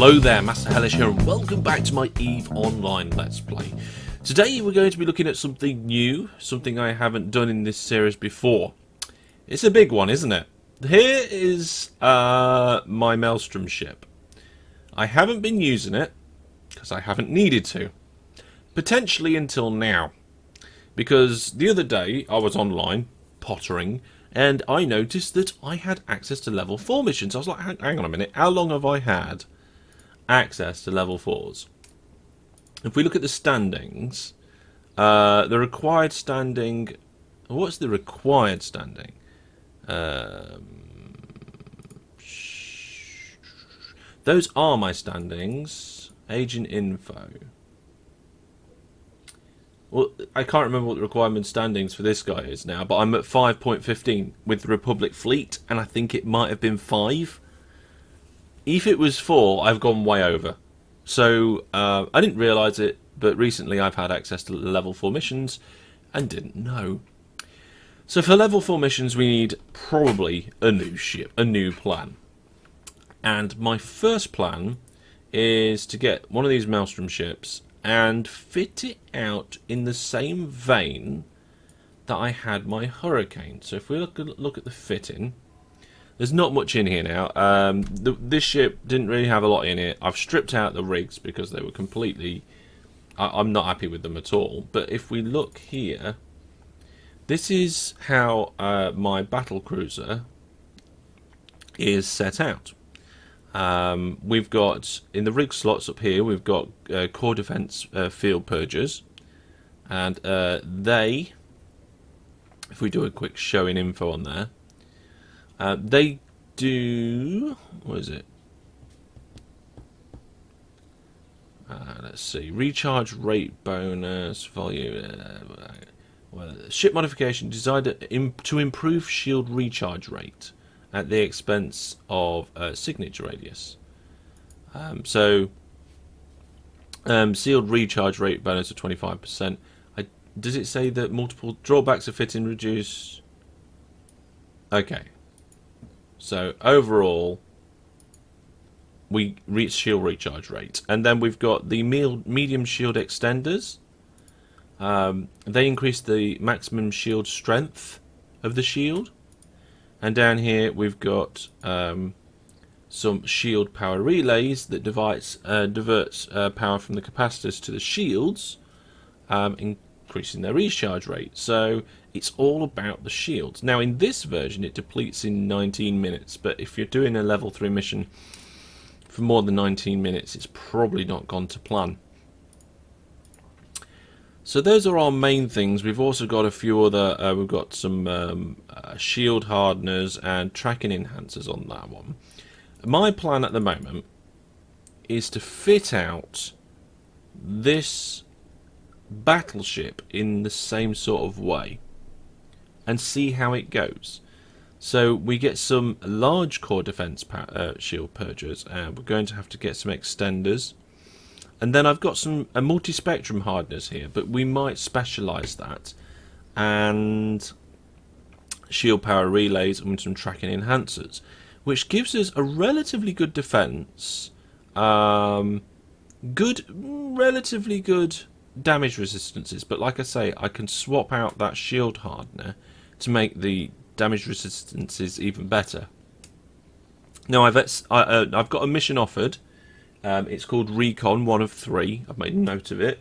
Hello there, Master Hellish here, and welcome back to my EVE Online Let's Play. Today we're going to be looking at something new, something I haven't done in this series before. It's a big one, isn't it? Here is my Maelstrom ship. I haven't been using it, because I haven't needed to. Potentially until now. Because the other day I was online, pottering, and I noticed that I had access to level 4 missions. I was like, hang on a minute, how long have I had access to level 4s? If we look at the standings, the required standing... What's the required standing? Those are my standings. Agent info. Well, I can't remember what the requirement standings for this guy is now, but I'm at 5.15 with the Republic Fleet, and I think it might have been 5. If it was 4, I've gone way over. So, I didn't realise it, but recently I've had access to level 4 missions, and didn't know. So for level 4 missions we need probably a new ship, a new plan. And my first plan is to get one of these Maelstrom ships and fit it out in the same vein that I had my Hurricane. So if we look at the fitting, there's not much in here now. This ship didn't really have a lot in it. I've stripped out the rigs because they were completely... I'm not happy with them at all. But if we look here, this is how my battle cruiser is set out. We've got, in the rig slots up here, we've got core defense field purgers, and they, if we do a quick showing info on there, they do, what is it? Let's see, recharge rate bonus, volume, ship modification designed to improve shield recharge rate at the expense of signature radius. Sealed recharge rate bonus of 25%. Does it say that multiple drawbacks of fitting reduce? Okay. So overall, we reach shield recharge rate. And then we've got the medium shield extenders. They increase the maximum shield strength of the shield. And down here we've got some shield power relays that diverts power from the capacitors to the shields, increasing their recharge rate. So it's all about the shields. Now in this version it depletes in 19 minutes, but if you're doing a level 3 mission for more than 19 minutes, it's probably not gone to plan. So those are our main things. We've also got a few other, we've got some shield hardeners and tracking enhancers on that one. My plan at the moment is to fit out this battleship in the same sort of way and see how it goes. So we get some large core defense shield purgers, and we're going to have to get some extenders. And then I've got some multi-spectrum hardeners here, but we might specialise that. And shield power relays and some tracking enhancers, which gives us a relatively good defence, relatively good damage resistances. But like I say, I can swap out that shield hardener to make the damage resistances even better. Now I've got a mission offered. It's called Recon 1 of 3. I've made a note of it.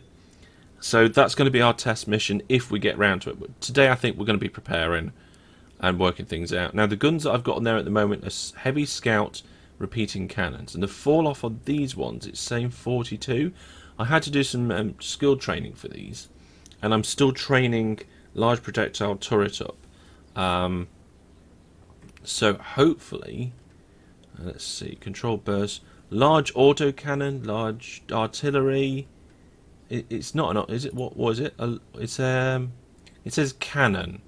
So that's going to be our test mission if we get round to it. But today I think we're going to be preparing and working things out. Now the guns that I've got on there at the moment are heavy scout repeating cannons. And the fall off on these ones, it's saying 42. I had to do some skill training for these. And I'm still training large projectile turret up. So hopefully, let's see, control burst. Large autocannon, large artillery. It's not an... Is it? What was it? It's it says cannon.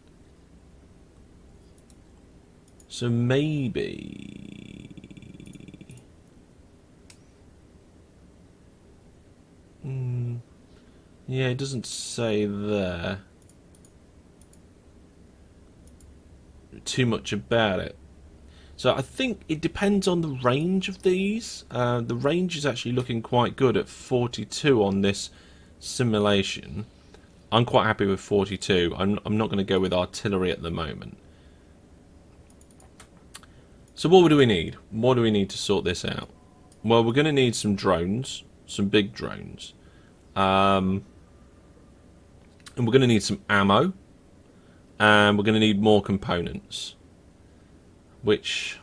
So maybe... yeah, it doesn't say there too much about it. So I think it depends on the range of these. The range is actually looking quite good at 42 on this simulation. I'm quite happy with 42. I'm not going to go with artillery at the moment. So what do we need? What do we need to sort this out? Well, we're going to need some drones, some big drones. And we're going to need some ammo. And we're going to need more components. Which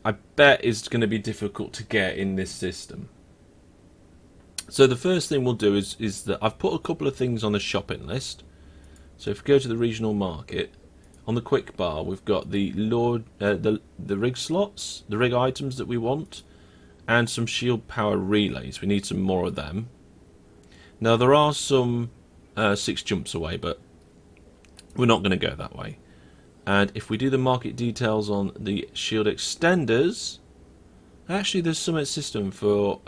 I bet is going to be difficult to get in this system. So the first thing we'll do is that I've put a couple of things on the shopping list. So if we go to the regional market, on the quick bar we've got the rig slots, the rig items that we want, and some shield power relays. We need some more of them. Now there are some 6 jumps away, but we're not going to go that way. And if we do the market details on the shield extenders, actually there's some system for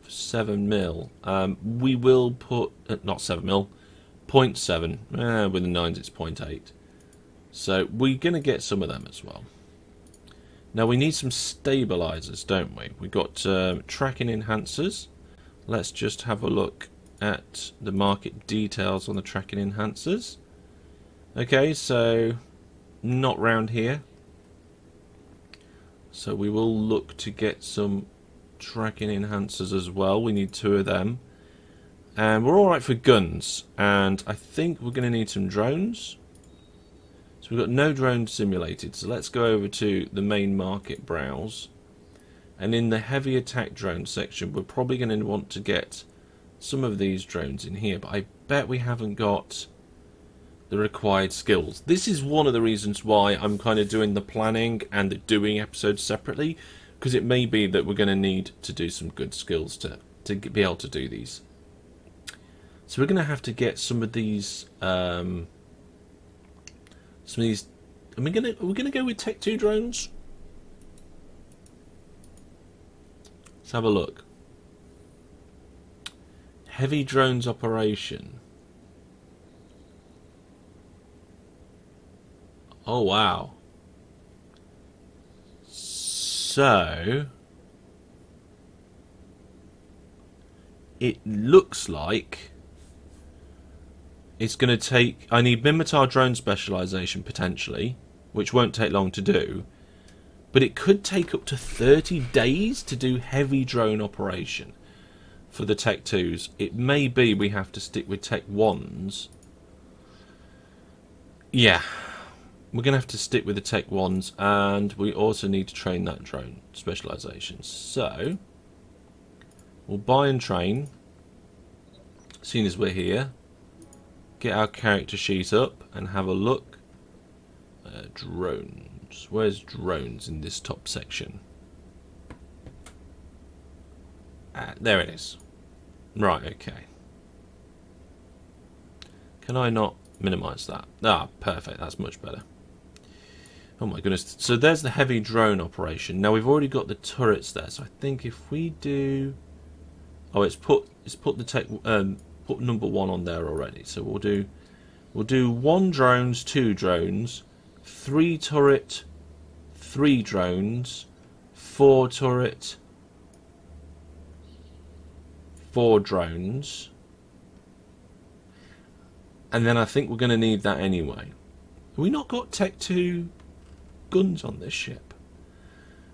7 mil. We will put not 7 mil, 0.7. With the 9s it's 0.8. So we're going to get some of them as well. Now we need some stabilizers, don't we? We've got tracking enhancers. Let's just have a look at the market details on the tracking enhancers. Okay, so not round here. So we will look to get some tracking enhancers as well. We need 2 of them. And we're alright for guns. And I think we're going to need some drones. So we've got no drones simulated. So let's go over to the main market browse. And in the heavy attack drone section, we're probably going to want to get some of these drones in here. But I bet we haven't got the required skills. This is one of the reasons why I'm kind of doing the planning and the doing episodes separately, because it may be that we're going to need to do some good skills to be able to do these. So we're going to have to get some of these. Are we going to go with Tech 2 drones? Let's have a look. Heavy drones operation. Oh wow. So it looks like it's going to take... I need Minmatar drone specialization potentially, which won't take long to do, but it could take up to 30 days to do heavy drone operation for the Tech 2s. It may be we have to stick with Tech 1s. Yeah, we're going to have to stick with the Tech 1s, and we also need to train that drone specialization. So we'll buy and train as soon as we're here. Get our character sheet up and have a look. Drones. Where's drones in this top section? There it is. Right, okay. Can I not minimize that? Ah, perfect. That's much better. Oh my goodness. So there's the heavy drone operation. Now we've already got the turrets there. So I think if we do... Oh, it's put the tech... put number 1 on there already. So we'll do 1 drones, 2 drones, 3 turret, 3 drones, 4 turret, 4 drones, and then I think we're going to need that anyway. Have we not got Tech 2 guns on this ship?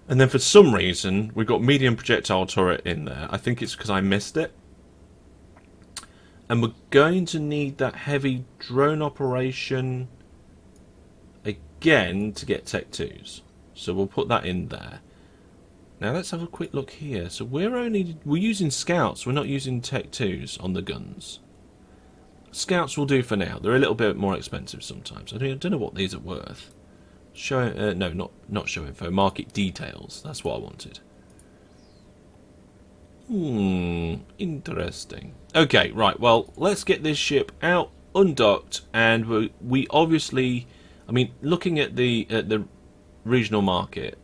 And then for some reason we've got medium projectile turret in there. I think it's because I missed it. And we're going to need that heavy drone operation again to get Tech 2s. So we'll put that in there. Now let's have a quick look here. So we're using scouts. We're not using Tech 2s on the guns. Scouts will do for now. They're a little bit more expensive sometimes. I don't know what these are worth. Show no, not show info. Market details. That's what I wanted. Interesting. Okay, right, well, let's get this ship out, undocked, and we obviously, I mean, looking at the regional market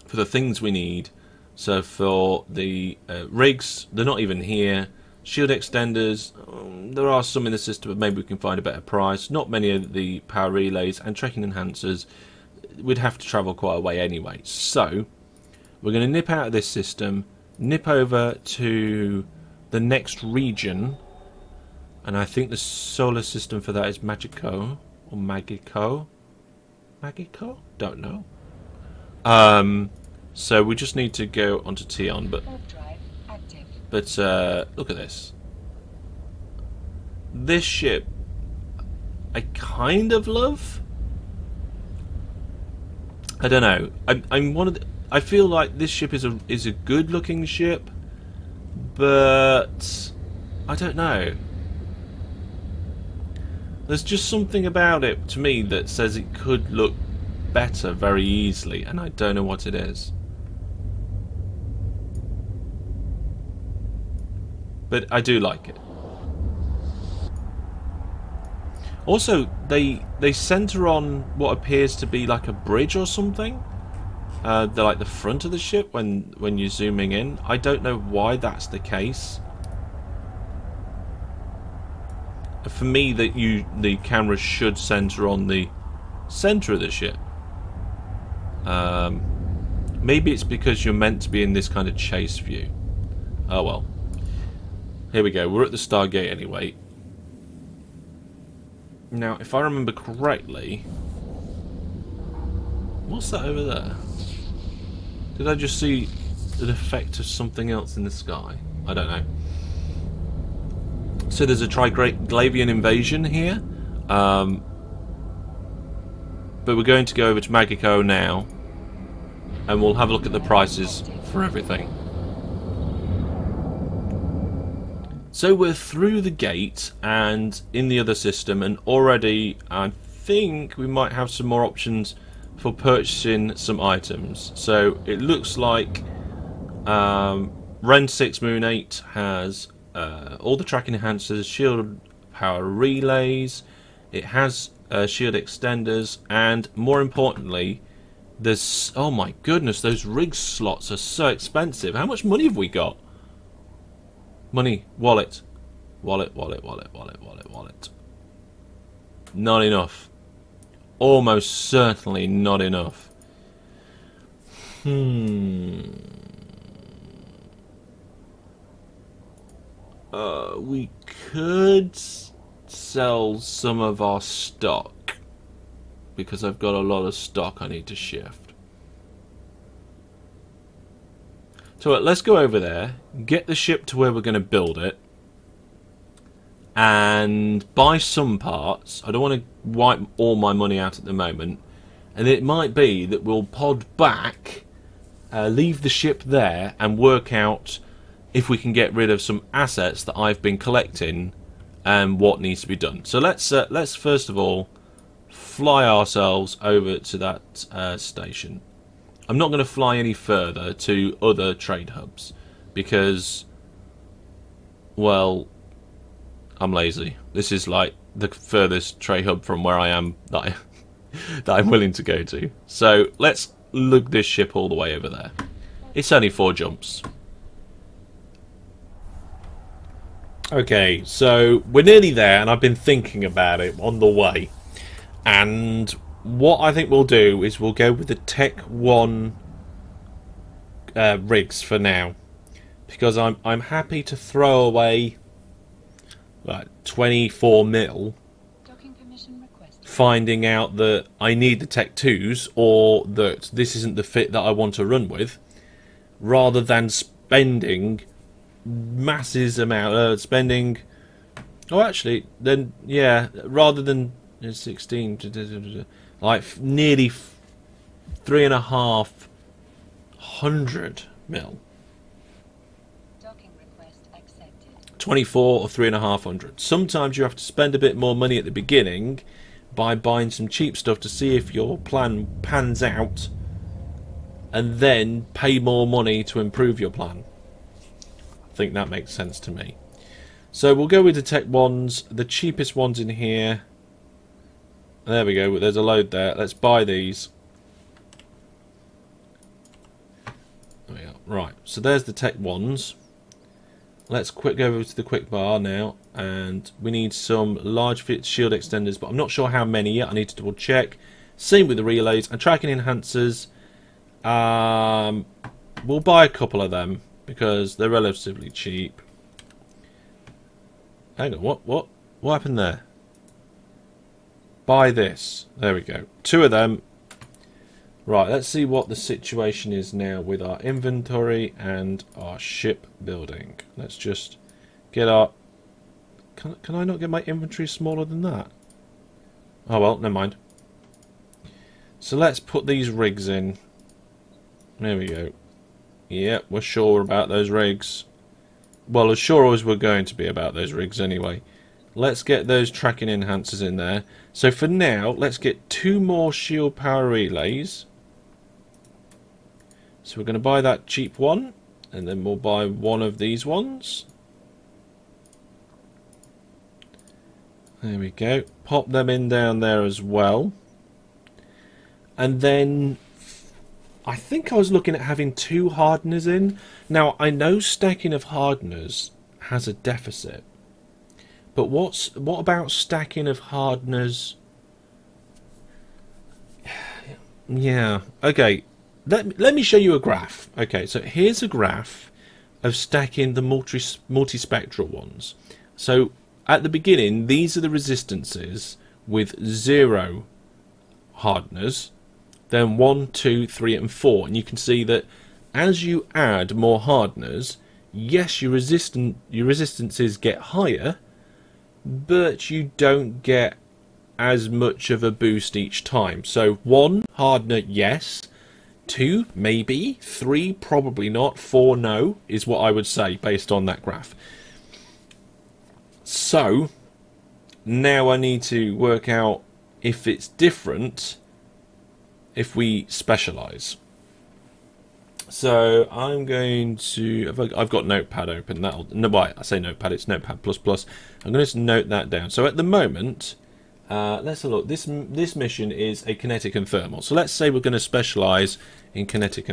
for the things we need. So for the rigs, they're not even here. Shield extenders, there are some in the system, but maybe we can find a better price. Not many of the power relays and tracking enhancers. we'd have to travel quite a way anyway. So we're going to nip out of this system, nip over to the next region, and I think the solar system for that is Magico or Magico. Magico? Don't know. So we just need to go onto Tion, but look at this. This ship I kind of love. I don't know. I'm one of the, I feel like this ship is a good looking ship, but I don't know. There's just something about it to me that says it could look better very easily, and I don't know what it is. But I do like it. Also, they center on what appears to be like a bridge or something. They're like the front of the ship when you're zooming in. I don't know why that's the case. For me, the camera should center on the center of the ship. Maybe it's because you're meant to be in this kind of chase view. Oh well. Here we go. We're at the Stargate anyway. Now, if I remember correctly, what's that over there? Did I just see an effect of something else in the sky? I don't know. So there's a Triglavian invasion here. But we're going to go over to Magico now, and we'll have a look at the prices for everything. So we're through the gate and in the other system, and already I think we might have some more options for purchasing some items. So it looks like Ren 6 Moon 8 has all the tracking enhancers, shield power relays, it has shield extenders, and more importantly, there's, oh my goodness, those rig slots are so expensive. How much money have we got? Money, wallet. Wallet. Not enough. Almost certainly not enough. We could sell some of our stock, because I've got a lot of stock I need to shift. So let's go over there, get the ship to where we're going to build it, and buy some parts. I don't want to wipe all my money out at the moment, and it might be that we'll pod back, leave the ship there, and work out if we can get rid of some assets that I've been collecting and what needs to be done. So let's first of all fly ourselves over to that station. I'm not going to fly any further to other trade hubs because, well, I'm lazy. This is like the furthest trade hub from where I am that I'm willing to go to. So let's lug this ship all the way over there. It's only 4 jumps. Okay, so we're nearly there, and I've been thinking about it on the way. And what I think we'll do is we'll go with the Tech 1 rigs for now, because I'm happy to throw away like 24 mil finding out that I need the Tech 2s or that this isn't the fit that I want to run with, rather than spending masses amount rather than 16, like nearly 3,500 mil. 24 or 3,500. Sometimes you have to spend a bit more money at the beginning by buying some cheap stuff to see if your plan pans out, and then pay more money to improve your plan. I think that makes sense to me. So we'll go with the Tech 1s, the cheapest ones in here. There we go, there's a load there. Let's buy these. There we go. Right, so there's the Tech 1s. Let's go over to the quick bar now, and we need some large fit shield extenders, but I'm not sure how many yet. I need to double check. Same with the relays and tracking enhancers. We'll buy a couple of them because they're relatively cheap. Hang on, what happened there? Buy this. There we go. 2 of them. Right, let's see what the situation is now with our inventory and our shipbuilding. Let's just get our... Can I not get my inventory smaller than that? Oh well, never mind. So let's put these rigs in. There we go. Yep, we're sure about those rigs. Well, as sure as we're going to be about those rigs anyway. Let's get those tracking enhancers in there. So for now, let's get 2 more shield power relays. So we're going to buy that cheap one. And then we'll buy one of these ones. There we go. Pop them in down there as well. And then I think I was looking at having 2 hardeners in. Now, I know stacking of hardeners has a deficit. But what about stacking of hardeners? Yeah, okay. Let me show you a graph. Okay, so here's a graph of stacking the multispectral ones. So at the beginning, these are the resistances with 0 hardeners. Then 1, 2, 3, and 4. And you can see that as you add more hardeners, yes, your resistances get higher, but you don't get as much of a boost each time. So 1 hardener, yes. 2 maybe. 3 probably not. 4 no, is what I would say based on that graph. So now I need to work out if it's different if we specialize. So I'm going to, I've got Notepad open. I say Notepad, it's Notepad++. I'm going to note that down. So at the moment, let's have a look. This mission is a kinetic and thermal. So let's say we're going to specialize in kinetic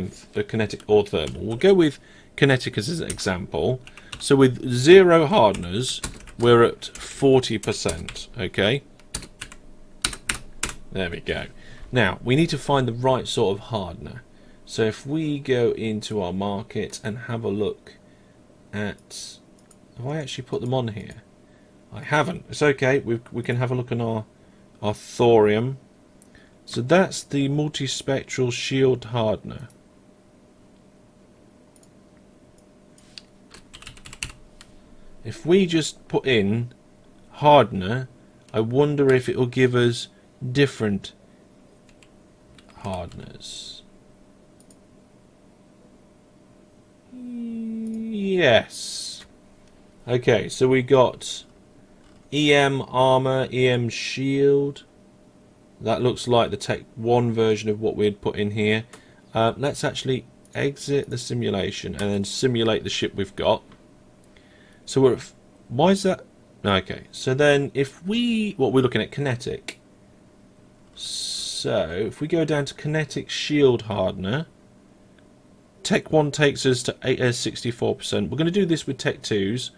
or thermal. We'll go with kinetic as an example. So with 0 hardeners, we're at 40%. Okay. There we go. Now we need to find the right sort of hardener. So if we go into our market and have a look at... Have I actually put them on here? I haven't. It's okay. We can have a look on our thorium. So that's the multispectral shield hardener. If we just put in hardener, I wonder if it will give us different hardeners. Yes. Okay, so we got EM armor, EM shield. That looks like the Tech 1 version of what we had put in here. Let's actually exit the simulation and then simulate the ship we've got. So we're at, why is that? Okay, so then if we're looking at kinetic. So if we go down to kinetic shield hardener, Tech 1 takes us to 64%. We're going to do this with Tech 2s.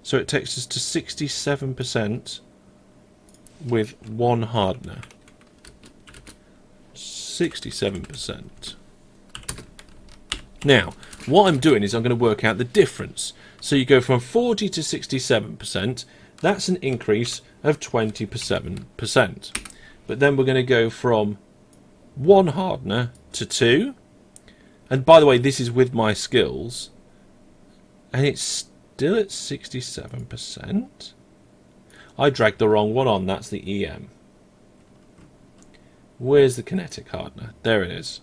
So it takes us to 67% with 1 hardener. 67%. Now, what I'm doing is I'm going to work out the difference. So you go from 40 to 67%. That's an increase of 27%. But then we're going to go from 1 hardener to 2. And by the way, this is with my skills. And it's still at 67%. I dragged the wrong one on. That's the EM. Where's the kinetic hardener? There it is.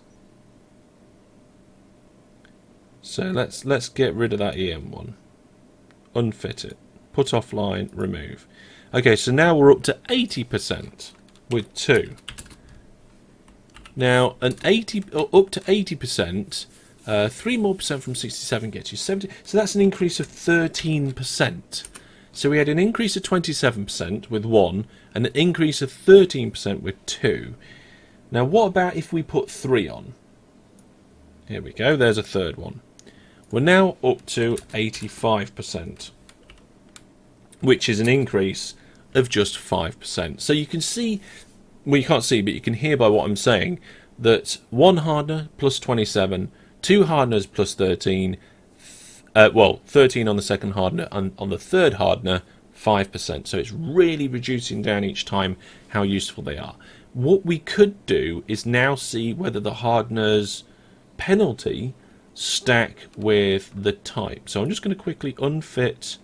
So let's get rid of that EM one. Unfit it. Put offline. Remove. Okay, so now we're up to 80% with 2. Now, up to 80%, 3% more from 67 gets you 70. So that's an increase of 13%. So we had an increase of 27% with 1 and an increase of 13% with 2. Now, what about if we put 3 on? Here we go. There's a third one. We're now up to 85%, which is an increase of just 5%. So you can see well, you can't see, but you can hear by what I'm saying, that one hardener plus 27, two hardeners plus 13, well, 13 on the second hardener, and on the third hardener, 5%. So it's really reducing down each time how useful they are. What we could do is now see whether the hardener's penalty stack with the type. So I'm just going to quickly unfit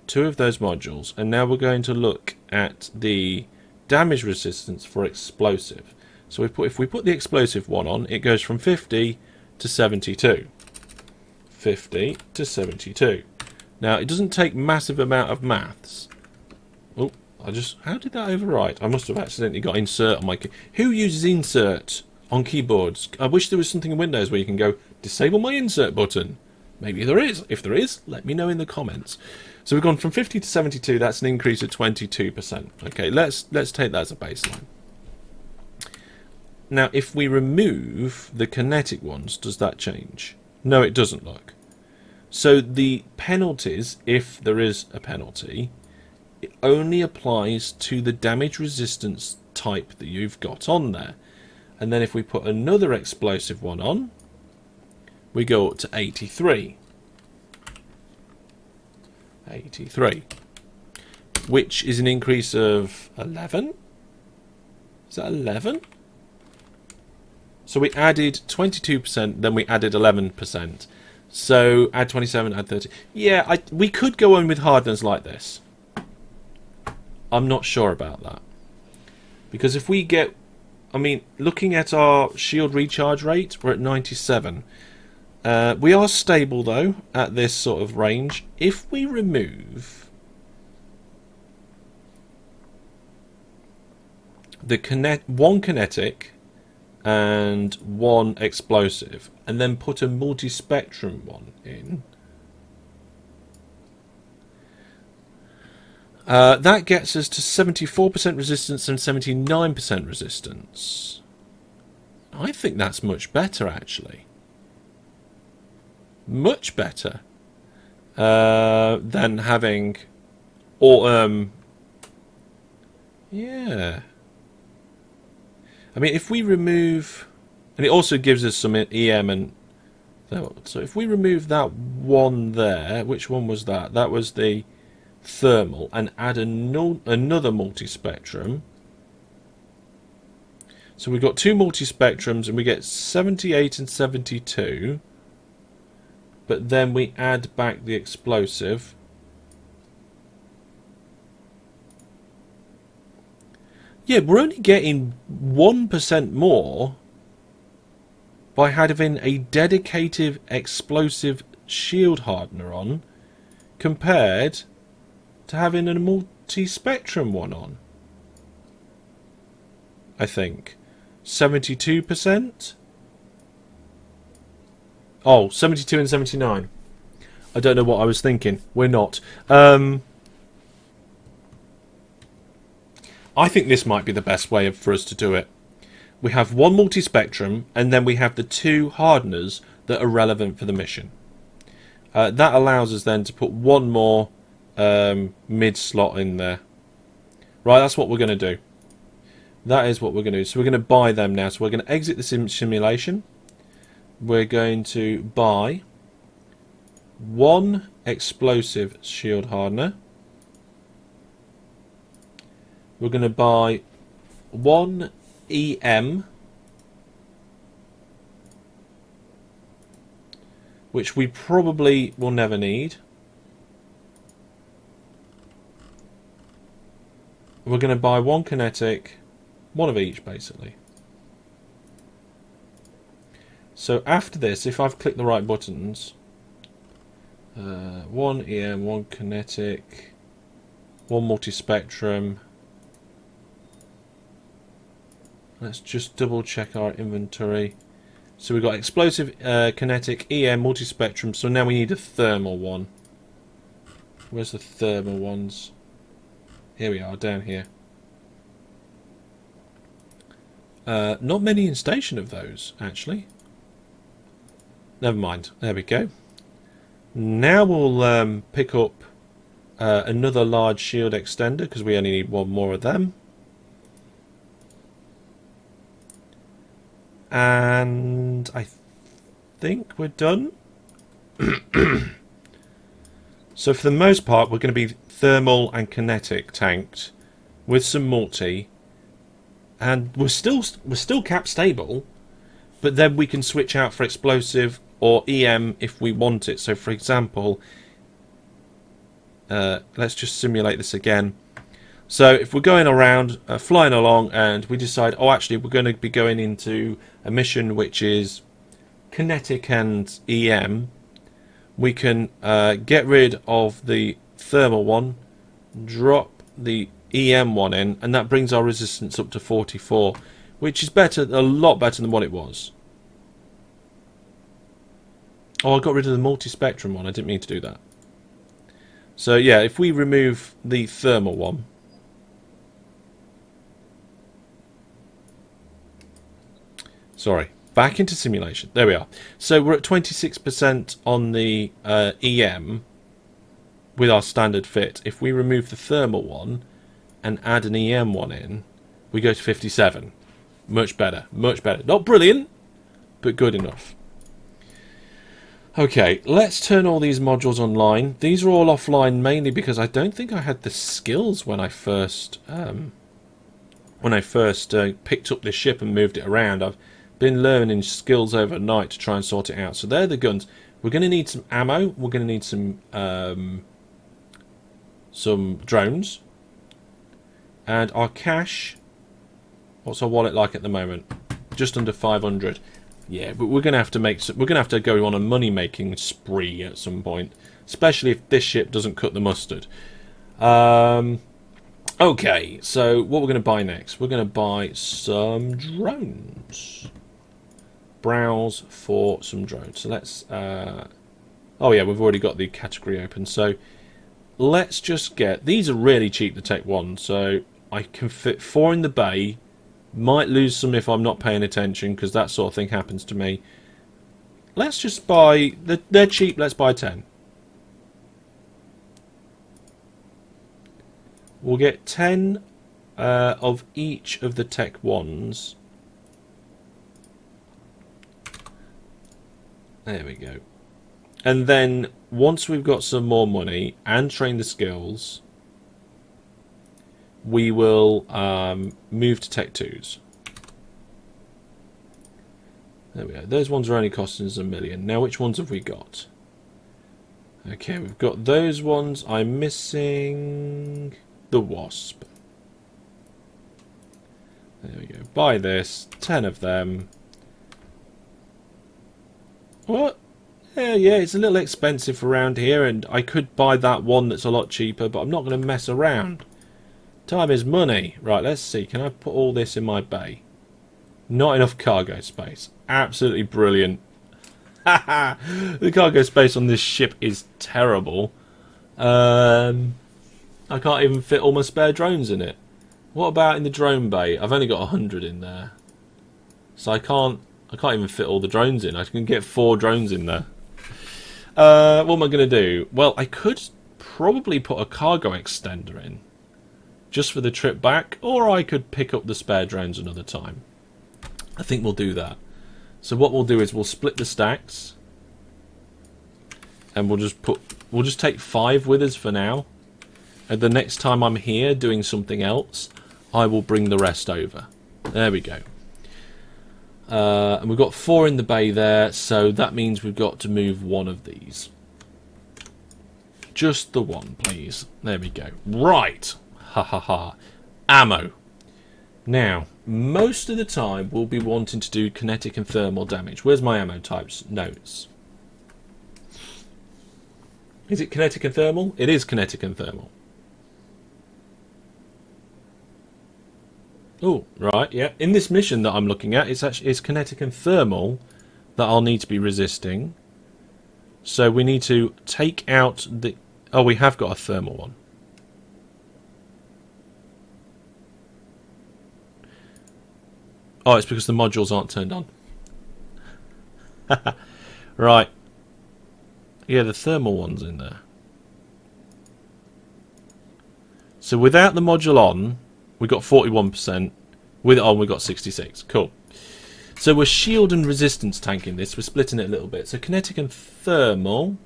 two of those modules, and now we're going to look at the damage resistance for explosive. So if we put the explosive one on, it goes from 50 to 72. 50 to 72. Now, it doesn't take massive amount of maths. Oh, how did that overwrite? I must have accidentally got insert on my key. Who uses insert on keyboards? I wish there was something in Windows where you can go, disable my insert button. Maybe there is. If there is, let me know in the comments. So we've gone from 50 to 72. That's an increase of 22%. Okay, let's take that as a baseline. Now, if we remove the kinetic ones, does that change? No, it doesn't, look. So the penalties, if there is a penalty, it only applies to the damage resistance type that you've got on there. And then if we put another explosive one on, we go up to 83. 83. Which is an increase of 11? Is that 11? So we added 22%, then we added 11%. So add 27, add 30. Yeah, we could go on with hardeners like this. I'm not sure about that. Because if we get... I mean, looking at our shield recharge rate, we're at 97. We are stable, though, at this sort of range. If we remove the one kinetic and one explosive, and then put a multi-spectrum one in, that gets us to 74% resistance and 79% resistance. I think that's much better, actually. Much better than having, or yeah. I mean, if we remove, and it also gives us some EM and so if we remove that one there, which one was that? That was the thermal, and add another multi-spectrum. So we've got two multi-spectrums, and we get 78 and 72. But then we add back the explosive. Yeah, we're only getting 1% more by having a dedicated explosive shield hardener on compared to having a multi-spectrum one on. I think 72%. Oh, 72 and 79. I don't know what I was thinking. We're not. I think this might be the best way for us to do it. We have one multi-spectrum, and then we have the two hardeners that are relevant for the mission. That allows us then to put one more mid slot in there. Right, that's what we're going to do. That is what we're going to do. So we're going to buy them now. So we're going to exit the simulation. We're going to buy one explosive shield hardener. We're going to buy one EM, which we probably will never need. We're going to buy one kinetic, one of each basically. So after this, if I've clicked the right buttons, one EM, one kinetic, one multi-spectrum. Let's just double check our inventory. So we've got explosive, kinetic, EM, multi-spectrum. So now we need a thermal one. Where's the thermal ones? Here we are, down here. Not many in station of those, actually. Never mind. There we go. Now we'll pick up another large shield extender, because we only need one more of them. And I think we're done. So for the most part, we're going to be thermal and kinetic tanked with some multi, and we're still cap stable, but then we can switch out for explosive or EM if we want it. So for example, let's just simulate this again. So if we're going around, flying along, and we decide, oh, actually, we're going to be going into a mission which is kinetic and EM, we can get rid of the thermal one, drop the EM one in, and that brings our resistance up to 44, which is better, a lot better than what it was. Oh, I got rid of the multi-spectrum one. I didn't mean to do that. So yeah, if we remove the thermal one, sorry, back into simulation. There we are. So we're at 26% on the EM with our standard fit. If we remove the thermal one and add an EM one in, we go to 57. Much better. Much better. Not brilliant, but good enough. Okay, let's turn all these modules online. These are all offline mainly because I don't think I had the skills when I first picked up this ship and moved it around. I've been learning skills overnight to try and sort it out. So they're the guns. We're going to need some ammo. We're going to need some drones, and our cash. What's our wallet like at the moment? Just under 500. Yeah, but we're going to have to we're going to have to go on a money-making spree at some point, especially if this ship doesn't cut the mustard. Okay, so what we're going to buy next? We're going to buy some drones. Browse for some drones. So let's. Oh yeah, we've already got the category open. So let's just get. These are really cheap to take one. So I can fit 4 in the bay. Might lose some if I'm not paying attention, because that sort of thing happens to me. Let's just buy... They're cheap, let's buy 10. We'll get 10 of each of the Tech 1s. There we go. And then, once we've got some more money and train the skills, we will move to Tech 2s. There we go. Those ones are only costing us $1 million. Now, which ones have we got? Okay, we've got those ones. I'm missing the Wasp. There we go. Buy this. 10 of them. What? Yeah, it's a little expensive around here, and I could buy that one that's a lot cheaper, but I'm not going to mess around. Time is money. Right, let's see. Can I put all this in my bay? Not enough cargo space. Absolutely brilliant. The cargo space on this ship is terrible. I can't even fit all my spare drones in it. What about in the drone bay? I've only got 100 in there. So I can't even fit all the drones in. I can get 4 drones in there. What am I going to do? Well, I could probably put a cargo extender in, just for the trip back, or I could pick up the spare drones another time. I think we'll do that. So what we'll do is we'll split the stacks, and we'll just take 5 with us for now. And the next time I'm here doing something else, I will bring the rest over. There we go. And we've got 4 in the bay there, so that means we've got to move 1 of these. Just the 1, please. There we go. Right. Ha ha ha. Ammo. Now, most of the time we'll be wanting to do kinetic and thermal damage. Where's my ammo types? Notes. Is it kinetic and thermal? It is kinetic and thermal. Oh, right, yeah. In this mission that I'm looking at, it's kinetic and thermal that I'll need to be resisting. So we need to take out the... Oh, we have got a thermal one. Oh, it's because the modules aren't turned on. Right. Yeah, the thermal one's in there. So without the module on, we got 41%. With it on, we got 66. Cool. So we're shield and resistance tanking this. We're splitting it a little bit. So kinetic and thermal.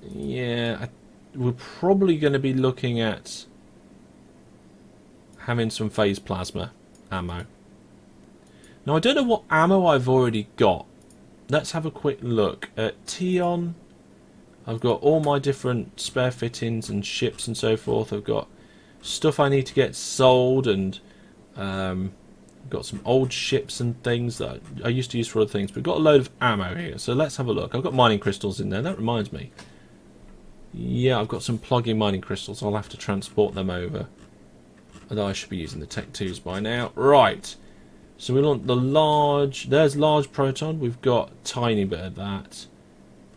Yeah, we're probably going to be looking at having some phase plasma ammo. Now I don't know what ammo I've already got. Let's have a quick look at Tion. I've got all my different spare fittings and ships and so forth. I've got stuff I need to get sold, and I've got some old ships and things that I used to use for other things. We've got a load of ammo here, so let's have a look. I've got mining crystals in there. That reminds me. Yeah, I've got some plug-in mining crystals. I'll have to transport them over. Although I should be using the Tech 2s by now. Right. So we want the large... There's large proton. We've got a tiny bit of that.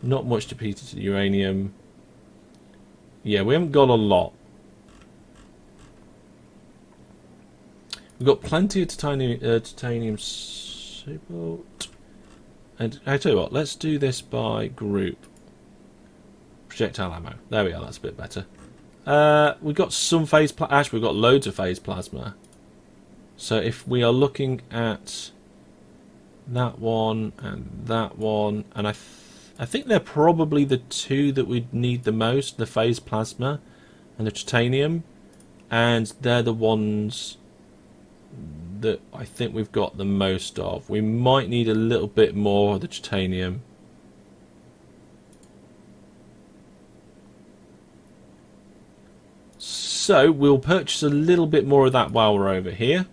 Not much depleted to uranium. Yeah, we haven't got a lot. We've got plenty of titanium support. And I tell you what, let's do this by group. Projectile ammo. There we are, that's a bit better. We've got some phase plasma. Actually, we've got loads of phase plasma. So if we are looking at that one, and I think they're probably the two that we'd need the most, the phase plasma and the titanium, and they're the ones that I think we've got the most of. We might need a little bit more of the titanium. So we'll purchase a little bit more of that while we're over here.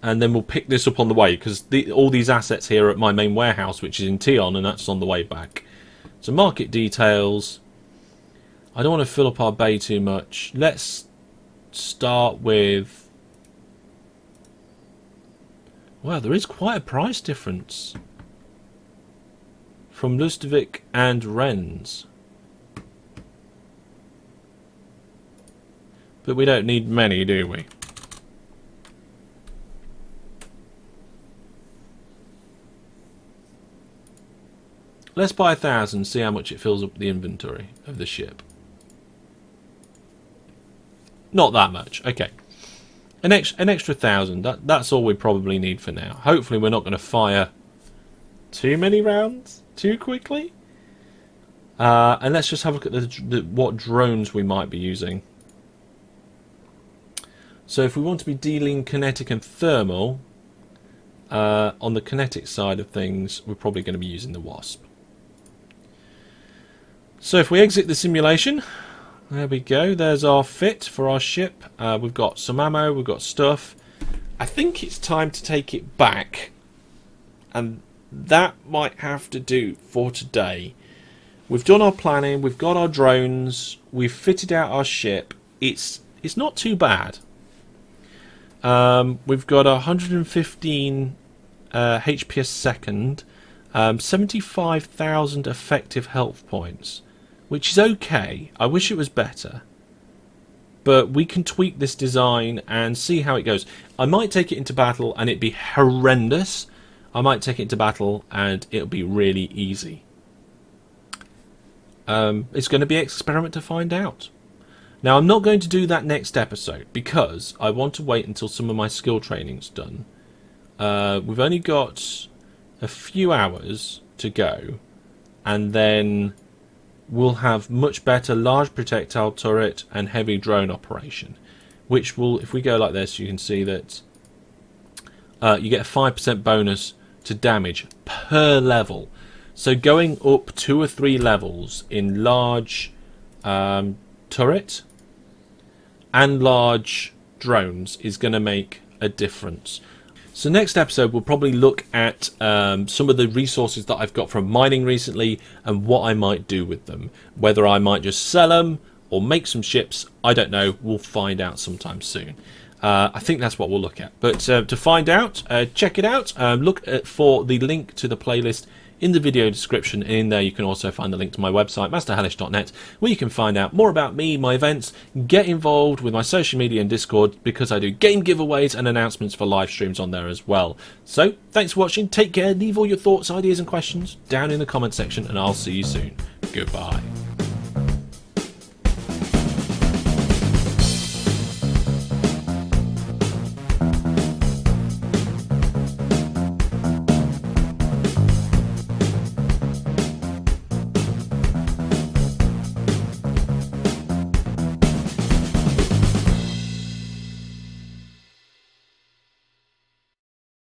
And then we'll pick this up on the way, because all these assets here are at my main warehouse, which is in Tion, and that's on the way back. So market details. I don't want to fill up our bay too much. Let's start with... Wow, there is quite a price difference from Lustavik and Rennes. But we don't need many, do we? Let's buy 1,000, see how much it fills up the inventory of the ship. Not that much. Okay. An extra 1,000. That's all we probably need for now. Hopefully we're not going to fire too many rounds too quickly. And let's just have a look at what drones we might be using. So if we want to be dealing kinetic and thermal, on the kinetic side of things, we're probably going to be using the Wasp. So if we exit the simulation, there we go. There's our fit for our ship. We've got some ammo, we've got stuff. I think it's time to take it back. And that might have to do for today. We've done our planning, we've got our drones, we've fitted out our ship. It's not too bad. We've got 115 HP a second, 75,000 effective health points, which is okay. I wish it was better, but we can tweak this design and see how it goes. I might take it into battle and it'd be horrendous. I might take it into battle and it'll be really easy. It's going to be an experiment to find out. Now, I'm not going to do that next episode because I want to wait until some of my skill training's done. We've only got a few hours to go, and then we'll have much better large projectile turret and heavy drone operation, which will, if we go like this, you can see that you get a 5% bonus to damage per level. So going up 2 or 3 levels in large turret and large drones is going to make a difference. So next episode we'll probably look at some of the resources that I've got from mining recently and what I might do with them. Whether I might just sell them or make some ships, I don't know. We'll find out sometime soon. I think that's what we'll look at. But to find out, check it out. Look for the link to the playlist in the video description. In there you can also find the link to my website, masterhellish.net, where you can find out more about me, my events, get involved with my social media and Discord, because I do game giveaways and announcements for live streams on there as well. So thanks for watching, take care, leave all your thoughts, ideas and questions down in the comment section, and I'll see you soon. Goodbye.